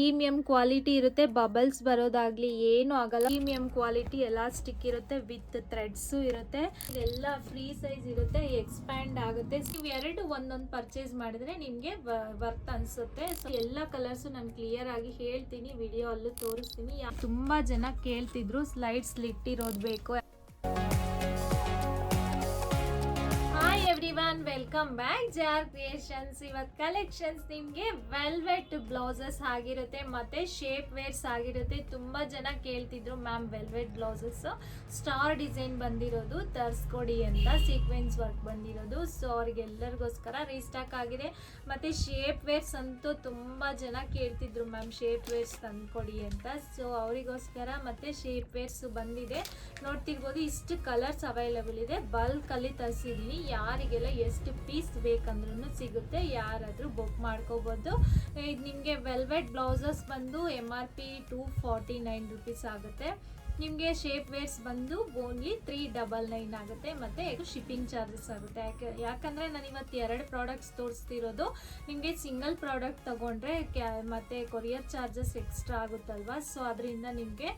Premium quality ಇರುತ್ತೆ, bubbles ಬರೋದಾಗ್ಲಿ ಏನು ಆಗಲ್ಲ. ಪ್ರೀಮಿಯಂ ಕ್ವಾಲಿಟಿ ಎಲಾಸ್ಟಿಕ್ ಇರುತ್ತೆ, ವಿತ್ ಥ್ರೆಡ್ಸ್ ಇರುತ್ತೆ, ಇದೆಲ್ಲ ಫ್ರೀ ಸೈಜ್ ಇರುತ್ತೆ, ಎಕ್ಸ್ಪ್ಯಾಂಡ್ ಆಗುತ್ತೆ. ನೀವು ಎರಡು ಒಂದೊಂದು ಪರ್ಚೇಸ್ ಮಾಡಿದ್ರೆ ನಿಮ್ಗೆ ವರ್ತ್ ಅನ್ಸುತ್ತೆ. ಸೊ ಎಲ್ಲ ಕಲರ್ಸ್ ನಾನು ಕ್ಲಿಯರ್ ಆಗಿ ಹೇಳ್ತೀನಿ, ವಿಡಿಯೋ ಅಲ್ಲೂ ತೋರಿಸ್ತೀನಿ. ತುಂಬಾ ಜನ ಕೇಳ್ತಿದ್ರು ಸ್ಲೈಡ್ ಸ್ಲಿಟ್ ಇರೋದು ಬೇಕು. Everyone, welcome back JR creations. ಇವತ್ತು ಕಲೆಕ್ಷನ್ಸ್ ನಿಮಗೆ ವೆಲ್ವೆಟ್ ಬ್ಲೌಸಸ್ ಆಗಿರುತ್ತೆ ಮತ್ತೆ ಶೇಪ್ ವೇರ್ಸ್ ಆಗಿರುತ್ತೆ. ತುಂಬಾ ಜನ ಕೇಳ್ತಿದ್ರು ma'am velvet blouses star design ಬಂದಿರೋದು ತರಿಸ್ಕೊಡಿ ಅಂತ, ಸೀಕ್ವೆನ್ಸ್ ವರ್ಕ್ ಬಂದಿರೋದು. ಸೊ ಅವ್ರಿಗೆಲ್ಲರಿಗೋಸ್ಕರ ರೀಸ್ಟಾಕ್ ಆಗಿದೆ. ಮತ್ತೆ ಶೇಪ್ ವೇರ್ಸ್ ಅಂತೂ ತುಂಬಾ ಜನ ಕೇಳ್ತಿದ್ರು ಮ್ಯಾಮ್ ಶೇಪ್ ವೇರ್ಸ್ ತಂದ್ಕೊಡಿ ಅಂತ. ಸೊ ಅವರಿಗೋಸ್ಕರ ಮತ್ತೆ ಶೇಪ್ ವೇರ್ಸ್ ಬಂದಿದೆ. ನೋಡ್ತಿರ್ಬೋದು ಇಷ್ಟು ಕಲರ್ಸ್ ಅವೈಲೇಬಲ್ ಇದೆ. ಬಲ್ಕ್ ಅಲ್ಲಿ ತರಿಸಿದೀನಿ. ಯಾರಿಗೆಲ್ಲ ಎಷ್ಟು ಪೀಸ್ ಬೇಕಂದ್ರೂ ಸಿಗುತ್ತೆ, ಯಾರಾದರೂ ಬುಕ್ ಮಾಡ್ಕೋಬೋದು. ಇದು ನಿಮಗೆ ವೆಲ್ವೆಟ್ ಬ್ಲೌಸಸ್ ಬಂದು MRP 249 ರುಪೀಸ್ ಆಗುತ್ತೆ. ನಿಮಗೆ ಶೇಪ್ ವೇರ್ಸ್ ಬಂದು ಓನ್ಲಿ 399 ಆಗುತ್ತೆ. ಮತ್ತು ಶಿಪ್ಪಿಂಗ್ ಚಾರ್ಜಸ್ ಆಗುತ್ತೆ. ಯಾಕಂದರೆ ನಾನು ಇವತ್ತು ಎರಡು ಪ್ರಾಡಕ್ಟ್ಸ್ ತೋರಿಸ್ತಿರೋದು. ನಿಮಗೆ ಸಿಂಗಲ್ ಪ್ರಾಡಕ್ಟ್ ತೊಗೊಂಡ್ರೆ ಮತ್ತು ಕೊರಿಯರ್ ಚಾರ್ಜಸ್ ಎಕ್ಸ್ಟ್ರಾ ಆಗುತ್ತಲ್ವ. ಸೊ ಅದರಿಂದ ನಿಮಗೆ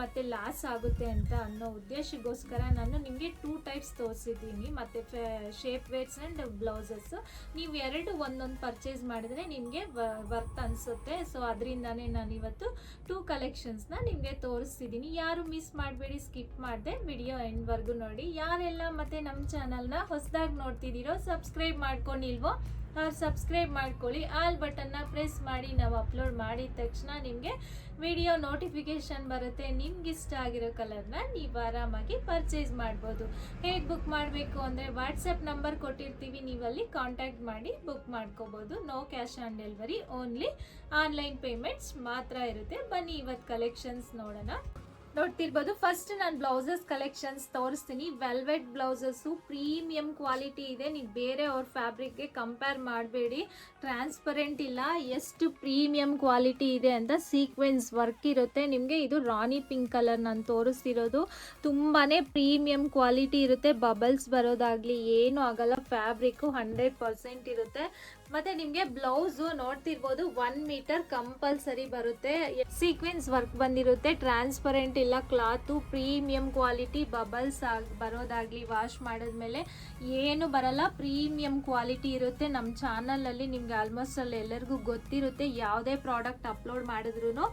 ಮತ್ತು ಲಾಸ್ ಆಗುತ್ತೆ ಅಂತ ಅನ್ನೋ ಉದ್ದೇಶಕ್ಕೋಸ್ಕರ ನಾನು ನಿಮಗೆ 2 ಟೈಪ್ಸ್ ತೋರಿಸಿದ್ದೀನಿ. ಮತ್ತು ಶೇಪ್ ವೇರ್ಸ್ ಆ್ಯಂಡ್ ಬ್ಲೌಸಸ್ ನೀವು ಎರಡು ಒಂದೊಂದು ಪರ್ಚೇಸ್ ಮಾಡಿದರೆ ನಿಮಗೆ ವರ್ತ್ ಅನಿಸುತ್ತೆ. ಸೊ ಅದರಿಂದನೇ ನಾನು ಇವತ್ತು 2 ಕಲೆಕ್ಷನ್ಸ್ನ ನಿಮಗೆ ತೋರಿಸ್ತಿದ್ದೀನಿ. ಯಾರು ಮಿಸ್ ಮಾಡಬೇಡಿ, ಸ್ಕಿಪ್ ಮಾಡದೆ ವಿಡಿಯೋ ಎಂಡ್ವರೆಗೂ ನೋಡಿ. ಯಾರೆಲ್ಲ ಮತ್ತೆ ನಮ್ಮ ಚಾನಲ್ನ ಹೊಸದಾಗಿ ನೋಡ್ತಿದ್ದೀರೋ, ಸಬ್ಸ್ಕ್ರೈಬ್ ಮಾಡ್ಕೊಂಡಿಲ್ವೋ ಅವ್ರು ಸಬ್ಸ್ಕ್ರೈಬ್ ಮಾಡ್ಕೊಳ್ಳಿ. ಆಲ್ ಬಟನ್ನ ಪ್ರೆಸ್ ಮಾಡಿ. ನಾವು ಅಪ್ಲೋಡ್ ಮಾಡಿದ ತಕ್ಷಣ ನಿಮಗೆ ವಿಡಿಯೋ ನೋಟಿಫಿಕೇಶನ್ ಬರುತ್ತೆ. ನಿಮ್ಗೆ ಇಷ್ಟ ಆಗಿರೋ ಕಲರ್ನ ನೀವು ಆರಾಮಾಗಿ ಪರ್ಚೇಸ್ ಮಾಡ್ಬೋದು. ಹೇಗೆ ಬುಕ್ ಮಾಡಬೇಕು ಅಂದರೆ ವಾಟ್ಸಪ್ ನಂಬರ್ ಕೊಟ್ಟಿರ್ತೀವಿ, ನೀವಲ್ಲಿ ಕಾಂಟ್ಯಾಕ್ಟ್ ಮಾಡಿ ಬುಕ್ ಮಾಡ್ಕೋಬೋದು. No cash on delivery, only online payments ಮಾತ್ರ ಇರುತ್ತೆ. ಬನ್ನಿ ಇವತ್ತು ಕಲೆಕ್ಷನ್ಸ್ ನೋಡೋಣ. ನೋಡ್ತಿರ್ಬೋದು, ಫಸ್ಟ್ ನಾನು ಬ್ಲೌಸಸ್ ಕಲೆಕ್ಷನ್ಸ್ ತೋರಿಸ್ತೀನಿ. ವೆಲ್ವೆಟ್ ಬ್ಲೌಸಸ್ಸು ಪ್ರೀಮಿಯಂ ಕ್ವಾಲಿಟಿ ಇದೆ. ನೀವು ಬೇರೆ ಅವ್ರ ಫ್ಯಾಬ್ರಿಕ್ಗೆ ಕಂಪೇರ್ ಮಾಡಬೇಡಿ, ಟ್ರಾನ್ಸ್ಪರೆಂಟ್ ಇಲ್ಲ. ಎಷ್ಟು ಪ್ರೀಮಿಯಂ ಕ್ವಾಲಿಟಿ ಇದೆ ಅಂತ. ಸೀಕ್ವೆನ್ಸ್ ವರ್ಕ್ ಇರುತ್ತೆ. ನಿಮಗೆ ಇದು ರಾಣಿ ಪಿಂಕ್ ಕಲರ್ ನಾನು ತೋರಿಸ್ತಿರೋದು. ತುಂಬಾ ಪ್ರೀಮಿಯಂ ಕ್ವಾಲಿಟಿ ಇರುತ್ತೆ, ಬಬಲ್ಸ್ ಬರೋದಾಗಲಿ ಏನೂ ಆಗಲ್ಲ. ಫ್ಯಾಬ್ರಿಕ್ಕು 100% ಇರುತ್ತೆ. ಮತ್ತು ನಿಮಗೆ ಬ್ಲೌಸು ನೋಡ್ತಿರ್ಬೋದು 1 ಮೀಟರ್ ಕಂಪಲ್ಸರಿ ಬರುತ್ತೆ. ಸೀಕ್ವೆನ್ಸ್ ವರ್ಕ್ ಬಂದಿರುತ್ತೆ, ಟ್ರಾನ್ಸ್ಪರೆಂಟ್ ಇಲ್ಲ. ಕ್ಲಾತು ಪ್ರೀಮಿಯಂ ಕ್ವಾಲಿಟಿ, ಬಬಲ್ಸ್ ಬರೋದಾಗಲಿ ವಾಶ್ ಮಾಡಿದ್ಮೇಲೆ ಏನು ಬರಲ್ಲ. ಪ್ರೀಮಿಯಂ ಕ್ವಾಲಿಟಿ ಇರುತ್ತೆ. ನಮ್ಮ ಚಾನಲಲ್ಲಿ ನಿಮ್ಗೆ ಆಲ್ಮೋಸ್ಟ್ ಅಲ್ಲಿ ಎಲ್ಲರಿಗೂ ಗೊತ್ತಿರುತ್ತೆ, ಯಾವುದೇ ಪ್ರಾಡಕ್ಟ್ ಅಪ್ಲೋಡ್ ಮಾಡಿದ್ರು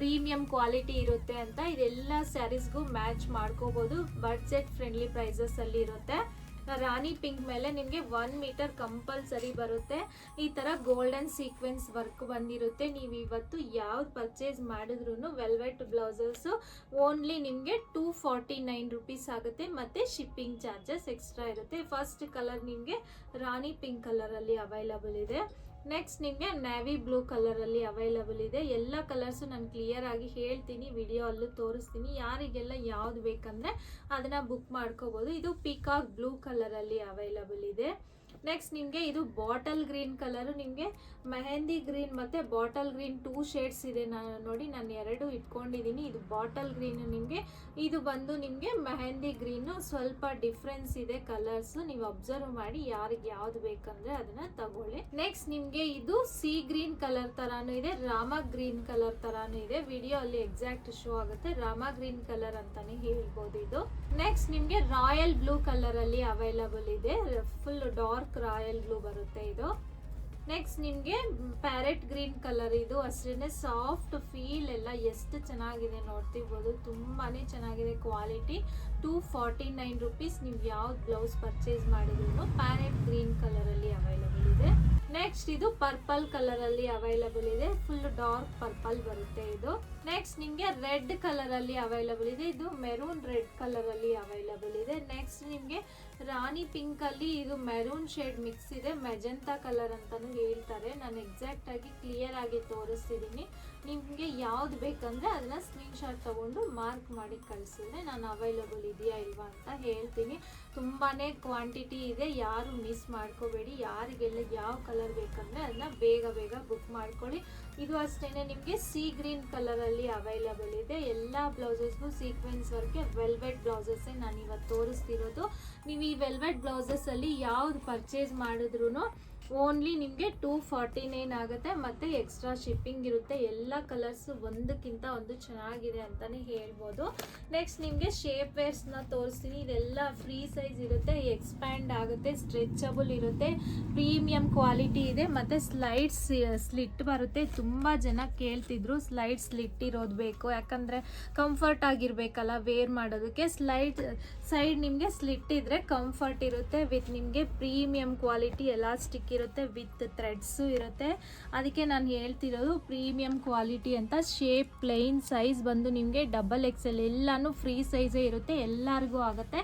ಪ್ರೀಮಿಯಂ ಕ್ವಾಲಿಟಿ ಇರುತ್ತೆ ಅಂತ. ಇದೆಲ್ಲ ಸ್ಯಾರೀಸ್ಗೂ ಮ್ಯಾಚ್ ಮಾಡ್ಕೋಬೋದು. ಬಡ್ಜೆಟ್ ಫ್ರೆಂಡ್ಲಿ ಪ್ರೈಸಸಲ್ಲಿ ಇರುತ್ತೆ. ರಾಣಿ ಪಿಂಕ್ ಮೇಲೆ ನಿಮಗೆ 1 ಮೀಟರ್ ಕಂಪಲ್ಸರಿ ಬರುತ್ತೆ. ಈ ಥರ ಗೋಲ್ಡನ್ ಸೀಕ್ವೆನ್ಸ್ ವರ್ಕ್ ಬಂದಿರುತ್ತೆ. ನೀವು ಇವತ್ತು ಯಾವ್ದು ಪರ್ಚೇಸ್ ಮಾಡಿದ್ರು ವೆಲ್ವೆಟ್ ಬ್ಲೌಸಸ್ಸು ಓನ್ಲಿ ನಿಮಗೆ 249 ರುಪೀಸ್ ಆಗುತ್ತೆ. ಮತ್ತು ಶಿಪ್ಪಿಂಗ್ ಚಾರ್ಜಸ್ ಎಕ್ಸ್ಟ್ರಾ ಇರುತ್ತೆ. ಫಸ್ಟ್ ಕಲರ್ ನಿಮಗೆ ರಾಣಿ ಪಿಂಕ್ ಕಲರಲ್ಲಿ ಅವೈಲಬಲ್ ಇದೆ. ನೆಕ್ಸ್ಟ್ ನಿಮಗೆ ನ್ಯಾವಿ ಬ್ಲೂ ಕಲರಲ್ಲಿ ಅವೈಲಬಲ್ ಇದೆ. ಎಲ್ಲ ಕಲರ್ಸು ನಾನು ಕ್ಲಿಯರ್ ಆಗಿ ಹೇಳ್ತೀನಿ, ವಿಡಿಯೋ ಅಲ್ಲೂ ತೋರಿಸ್ತೀನಿ. ಯಾರಿಗೆಲ್ಲ ಯಾವ್ದು ಬೇಕಂದರೆ ಅದನ್ನು ಬುಕ್ ಮಾಡ್ಕೋಬೋದು. ಇದು ಪಿಕಾಕ್ ಬ್ಲೂ ಕಲರಲ್ಲಿ ಅವೈಲಬಲ್ ಇದೆ. ನೆಕ್ಸ್ಟ್ ನಿಮಗೆ ಇದು ಬಾಟಲ್ ಗ್ರೀನ್ ಕಲರು, ನಿಮಗೆ ಮೆಹಂದಿ ಗ್ರೀನ್ ಮತ್ತು ಬಾಟಲ್ ಗ್ರೀನ್ 2 ಶೇಡ್ಸ್ ಇದೆ. ನೋಡಿ ನಾನು ಎರಡು ಇಟ್ಕೊಂಡಿದ್ದೀನಿ. ಇದು ಬಾಟಲ್ ಗ್ರೀನು, ನಿಮಗೆ ಇದು ಬಂದು ನಿಮಗೆ ಮೆಹಂದಿ ಗ್ರೀನು. ಸ್ವಲ್ಪ ಡಿಫ್ರೆನ್ಸ್ ಇದೆ ಕಲರ್ಸು, ನೀವು ಅಬ್ಸರ್ವ್ ಮಾಡಿ. ಯಾರಿಗೆ ಯಾವ್ದು ಬೇಕಂದ್ರೆ ಅದನ್ನ ತಗೊಳ್ಳಿ. ನೆಕ್ಸ್ಟ್ ನಿಮಗೆ ಇದು ಸಿ ಗ್ರೀನ್ ಕಲರ್ ತರಾನು ಇದೆ, ರಾಮ ಗ್ರೀನ್ ಕಲರ್ ತರಾನು ಇದೆ. ವಿಡಿಯೋ ಅಲ್ಲಿ ಎಕ್ಸಾಕ್ಟ್ ಶೋ ಆಗುತ್ತೆ. ರಾಮ ಗ್ರೀನ್ ಕಲರ್ ಅಂತಾನೆ ಹೇಳ್ಬೋದು ಇದು. ನೆಕ್ಸ್ಟ್ ನಿಮಗೆ ರಾಯಲ್ ಬ್ಲೂ ಕಲರ್ ಅಲ್ಲಿ ಅವೈಲಬಲ್ ಇದೆ. ಫುಲ್ ಡಾರ್ಕ್ ರಾಯಲ್ ಬ್ಲೂ ಬರುತ್ತೆ ಇದು. ನೆಕ್ಸ್ಟ್ ನಿಮಗೆ ಪ್ಯಾರೆಟ್ ಗ್ರೀನ್ ಕಲರ್, ಇದು ಅಷ್ಟೇ ಸಾಫ್ಟ್ ಫೀಲ್ ಎಲ್ಲ ಎಷ್ಟು ಚೆನ್ನಾಗಿದೆ ನೋಡ್ತಿರ್ಬೋದು. ತುಂಬಾ ಚೆನ್ನಾಗಿದೆ ಕ್ವಾಲಿಟಿ. 249 ರುಪೀಸ್. ನೀವು ಯಾವ್ದು ಬ್ಲೌಸ್ ಪರ್ಚೇಸ್ ಮಾಡಿದ್ರು ಪ್ಯಾರೆಟ್ ಗ್ರೀನ್ ಕಲರಲ್ಲಿ ಅವೈಲಬಲ್ ಇದೆ. ನೆಕ್ಸ್ಟ್ ಇದು ಪರ್ಪಲ್ ಕಲರಲ್ಲಿ ಅವೈಲಬಲ್ ಇದೆ. ಫುಲ್ ಡಾರ್ಕ್ ಪರ್ಪಲ್ ಬರುತ್ತೆ ಇದು. ನೆಕ್ಸ್ಟ್ ನಿಮಗೆ ರೆಡ್ ಕಲರಲ್ಲಿ ಅವೈಲಬಲ್ ಇದೆ. ಇದು ಮೆರೂನ್ ರೆಡ್ ಕಲರಲ್ಲಿ ಅವೈಲಬಲ್ ಇದೆ. ನೆಕ್ಸ್ಟ್ ನಿಮಗೆ ರಾಣಿ ಪಿಂಕ್ ಅಲ್ಲಿ ಇದು ಮೆರೂನ್ ಶೇಡ್ ಮಿಕ್ಸ್ ಇದೆ. ಮೆಜೆಂಟಾ ಕಲರ್ ಅಂತಾನು ಹೇಳ್ತಾರೆ. ನಾನು ಎಕ್ಸಾಕ್ಟ್ ಆಗಿ ಕ್ಲಿಯರ್ ಆಗಿ ತೋರಿಸ್ತಿದ್ದೀನಿ. ನಿಮಗೆ ಯಾವ್ದು ಬೇಕಂದ್ರೆ ಅದನ್ನ ಸ್ಕ್ರೀನ್ಶಾಟ್ ತಗೊಂಡು ಮಾರ್ಕ್ ಮಾಡಿ ಕಳಿಸಿದ್ರೆ ನಾನು ಅವೈಲಬಲ್ ಇದೆಯಾ ಇಲ್ವಾ ಅಂತ ಹೇಳ್ತೀನಿ. ತುಂಬಾನೇ ಕ್ವಾಂಟಿಟಿ ಇದೆ, ಯಾರು ಮಿಸ್ ಮಾಡ್ಕೋಬೇಡಿ. ಯಾರಿಗೆಲ್ಲ ಯಾವ ಕಲರ್ ಬೇಕಂದ್ರೆ ಅದನ್ನ ಬೇಗ ಬೇಗ ಬುಕ್ ಮಾಡ್ಕೊಳ್ಳಿ. ಇದು ಅಷ್ಟೇನೆ ನಿಮಗೆ ಸಿ ಗ್ರೀನ್ ಕಲರ್ ಅಲ್ಲಿ ಅವೈಲಬಲ್ ಇದೆ. ಎಲ್ಲ ಬ್ಲೌಸಸ್ಗೂ ಸೀಕ್ವೆನ್ಸ್ ವರ್ಕ್ ವೆಲ್ವೆಟ್ ಬ್ಲೌಸಸ್ ನಾನು ಇವತ್ತು ತೋರಿಸ್ತಿರೋದು. ನೀವು ಈ ವೆಲ್ವೆಟ್ ಬ್ಲೌಸಸ್ ಅಲ್ಲಿ ಯಾವ್ದು ಪರ್ಚೇಸ್ ಮಾಡಿದ್ರು ಓನ್ಲಿ ನಿಮಗೆ 249 ಆಗುತ್ತೆ, ಮತ್ತು ಎಕ್ಸ್ಟ್ರಾ ಶಿಪ್ಪಿಂಗ್ ಇರುತ್ತೆ. ಎಲ್ಲ ಕಲರ್ಸು ಒಂದಕ್ಕಿಂತ ಒಂದು ಚೆನ್ನಾಗಿದೆ ಅಂತಲೇ ಹೇಳ್ಬೋದು. ನೆಕ್ಸ್ಟ್ ನಿಮಗೆ ಶೇಪ್ ವೇರ್ಸ್ನ ತೋರಿಸ್ತೀನಿ. ಇದೆಲ್ಲ ಫ್ರೀ ಸೈಜ್ ಇರುತ್ತೆ, ಎಕ್ಸ್ಪ್ಯಾಂಡ್ ಆಗುತ್ತೆ, ಸ್ಟ್ರೆಚಬಲ್ ಇರುತ್ತೆ, ಪ್ರೀಮಿಯಂ ಕ್ವಾಲಿಟಿ ಇದೆ, ಮತ್ತು ಸ್ಲಿಟ್ ಬರುತ್ತೆ. ತುಂಬ ಜನ ಕೇಳ್ತಿದ್ರು ಸ್ಲೈಡ್ ಸ್ಲಿಟ್ ಇರೋದು ಬೇಕು, ಯಾಕಂದರೆ ಕಂಫರ್ಟ್ ಆಗಿರಬೇಕಲ್ಲ ವೇರ್ ಮಾಡೋದಕ್ಕೆ. ಸೈಡ್ ನಿಮಗೆ ಸ್ಲಿಟ್ ಇದ್ದರೆ ಕಂಫರ್ಟ್ ಇರುತ್ತೆ, ವಿತ್ ನಿಮಗೆ ಪ್ರೀಮಿಯಂ ಕ್ವಾಲಿಟಿ ಎಲಾಸ್ಟಿಕ್ ಇರುತ್ತೆ, ವಿತ್ ಥ್ರೆಡ್ಸು ಇರುತ್ತೆ. ಅದಕ್ಕೆ ನಾನು ಹೇಳ್ತಿರೋದು ಪ್ರೀಮಿಯಂ ಕ್ವಾಲಿಟಿ ಅಂತ. ಶೇಪ್ ಪ್ಲೈನ್ ಸೈಜ್ ಬಂದು ನಿಮಗೆ XXL ಎಲ್ಲನೂ ಫ್ರೀ ಸೈಜೇ ಇರುತ್ತೆ, ಎಲ್ಲರಿಗೂ ಆಗುತ್ತೆ.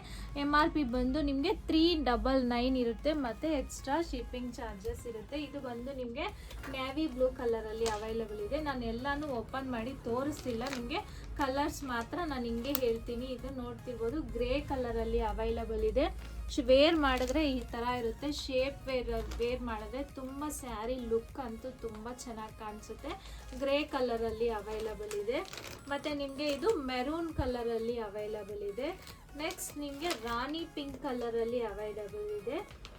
MRP ಬಂದು ನಿಮಗೆ 399 ಇರುತ್ತೆ, ಮತ್ತು ಎಕ್ಸ್ಟ್ರಾ ಶಿಪ್ಪಿಂಗ್ ಚಾರ್ಜಸ್ ಇರುತ್ತೆ. ಇದು ಬಂದು ನಿಮಗೆ ನ್ಯಾವಿ ಬ್ಲೂ ಕಲರಲ್ಲಿ ಅವೈಲಬಲ್ ಇದೆ. ನಾನು ಎಲ್ಲನೂ ಓಪನ್ ಮಾಡಿ ತೋರಿಸ್ತಿಲ್ಲ, ನಿಮಗೆ ಕಲರ್ಸ್ ಮಾತ್ರ ನಾನು ಹಿಂಗೆ ಹೇಳ್ತೀನಿ. ಇದು ನೋಡ್ತಿರ್ಬೋದು, ಗ್ರೇ ಕಲರಲ್ಲಿ ಅವೈಲಬಲ್ ಇದೆ. ವೇರ್ ಮಾಡಿದ್ರೆ ಈ ಥರ ಇರುತ್ತೆ. ಶೇಪ್ ವೇರ್ ಮಾಡಿದ್ರೆ ತುಂಬ ಸ್ಯಾರಿ ಲುಕ್ ಅಂತೂ ತುಂಬ ಚೆನ್ನಾಗಿ ಕಾಣಿಸುತ್ತೆ. ಗ್ರೇ ಕಲರಲ್ಲಿ ಅವೈಲಬಲ್ ಇದೆ, ಮತ್ತು ನಿಮಗೆ ಇದು ಮೆರೂನ್ ಕಲರಲ್ಲಿ ಅವೈಲಬಲ್ ಇದೆ. ನೆಕ್ಸ್ಟ್ ನಿಮಗೆ ರಾಣಿ ಪಿಂಕ್ ಕಲರಲ್ಲಿ ಅವೈಲಬಲ್ ಇದೆ,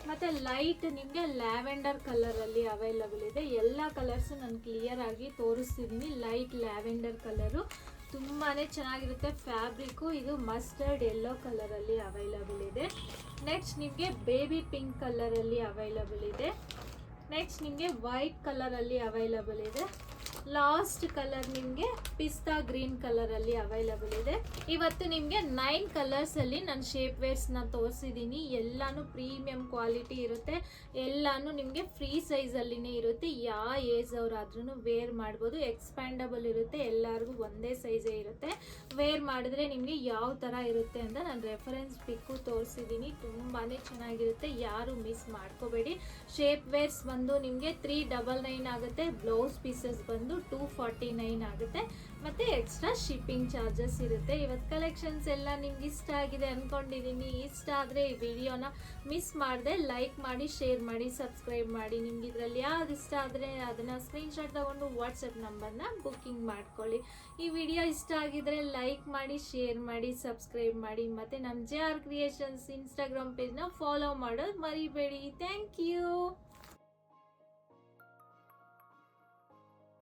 ಮತ್ತು ಲೈಟ್ ನಿಮಗೆ ಲ್ಯಾವೆಂಡರ್ ಕಲರಲ್ಲಿ ಅವೈಲಬಲ್ ಇದೆ. ಎಲ್ಲ ಕಲರ್ಸು ನಾನು ಕ್ಲಿಯರ್ ಆಗಿ ತೋರಿಸ್ತಿದ್ದೀನಿ. ಲೈಟ್ ಲ್ಯಾವೆಂಡರ್ ಕಲರು ತುಂಬಾ ಚೆನ್ನಾಗಿರುತ್ತೆ ಫ್ಯಾಬ್ರಿಕ್ಕು. ಇದು ಮಸ್ಟರ್ಡ್ ಯೆಲ್ಲೋ ಕಲರಲ್ಲಿ ಅವೈಲಬಲ್ ಇದೆ. ನೆಕ್ಸ್ಟ್ ನಿಮಗೆ ಬೇಬಿ ಪಿಂಕ್ ಕಲರಲ್ಲಿ ಅವೈಲಬಲ್ ಇದೆ. ನೆಕ್ಸ್ಟ್ ನಿಮಗೆ ವೈಟ್ ಕಲರಲ್ಲಿ ಅವೈಲಬಲ್ ಇದೆ. ಲಾಸ್ಟ್ ಕಲರ್ ನಿಮಗೆ ಪಿಸ್ತಾ ಗ್ರೀನ್ ಕಲರಲ್ಲಿ ಅವೈಲಬಲ್ ಇದೆ. ಇವತ್ತು ನಿಮಗೆ 9 ಕಲರ್ಸಲ್ಲಿ ನಾನು ಶೇಪ್ ವೇರ್ಸ್ನ ತೋರಿಸಿದ್ದೀನಿ. ಎಲ್ಲನೂ ಪ್ರೀಮಿಯಂ ಕ್ವಾಲಿಟಿ ಇರುತ್ತೆ, ಎಲ್ಲನೂ ನಿಮಗೆ ಫ್ರೀ ಸೈಜಲ್ಲಿನೇ ಇರುತ್ತೆ. ಯಾವ ಏಜ್ ಅವರಾದ್ರೂ ವೇರ್ ಮಾಡ್ಬೋದು. ಎಕ್ಸ್ಪ್ಯಾಂಡಬಲ್ ಇರುತ್ತೆ, ಎಲ್ಲರಿಗೂ ಒಂದೇ ಸೈಜೇ ಇರುತ್ತೆ. ವೇರ್ ಮಾಡಿದ್ರೆ ನಿಮಗೆ ಯಾವ ಥರ ಇರುತ್ತೆ ಅಂತ ನಾನು ರೆಫರೆನ್ಸ್ ಪಿಕ್ಕು ತೋರಿಸಿದ್ದೀನಿ. ತುಂಬಾ ಚೆನ್ನಾಗಿರುತ್ತೆ, ಯಾರು ಮಿಸ್ ಮಾಡ್ಕೋಬೇಡಿ. ಶೇಪ್ ವೇರ್ಸ್ ಬಂದು ನಿಮಗೆ 399 ಆಗುತ್ತೆ. ಬ್ಲೌಸ್ ಪೀಸಸ್ ಬಂದು 249 ಆಗುತ್ತೆ, ಮತ್ತು ಎಕ್ಸ್ಟ್ರಾ ಶಿಪ್ಪಿಂಗ್ ಚಾರ್ಜಸ್ ಇರುತ್ತೆ. ಇವತ್ತು ಕಲೆಕ್ಷನ್ಸ್ ಎಲ್ಲ ನಿಮ್ಗೆ ಇಷ್ಟ ಆಗಿದೆ ಅಂದ್ಕೊಂಡಿದ್ದೀನಿ. ಇಷ್ಟ ಆದರೆ ಈ ವಿಡಿಯೋನ ಮಿಸ್ ಮಾಡದೆ ಲೈಕ್ ಮಾಡಿ, ಶೇರ್ ಮಾಡಿ, ಸಬ್ಸ್ಕ್ರೈಬ್ ಮಾಡಿ. ನಿಮ್ಗೆ ಇದರಲ್ಲಿ ಯಾವ್ದು ಇಷ್ಟ ಆದರೆ ಅದನ್ನು ಸ್ಕ್ರೀನ್ಶಾಟ್ ತೊಗೊಂಡು ವಾಟ್ಸಪ್ ನಂಬರ್ನ ಬುಕ್ಕಿಂಗ್ ಮಾಡ್ಕೊಳ್ಳಿ. ಈ ವಿಡಿಯೋ ಇಷ್ಟ ಆಗಿದ್ರೆ ಲೈಕ್ ಮಾಡಿ, ಶೇರ್ ಮಾಡಿ, ಸಬ್ಸ್ಕ್ರೈಬ್ ಮಾಡಿ, ಮತ್ತು ನಮ್ಮ JR ಕ್ರಿಯೇಷನ್ಸ್ ಇನ್ಸ್ಟಾಗ್ರಾಮ್ ಪೇಜ್ನ ಫಾಲೋ ಮಾಡೋದು ಮರಿಬೇಡಿ. Thank you.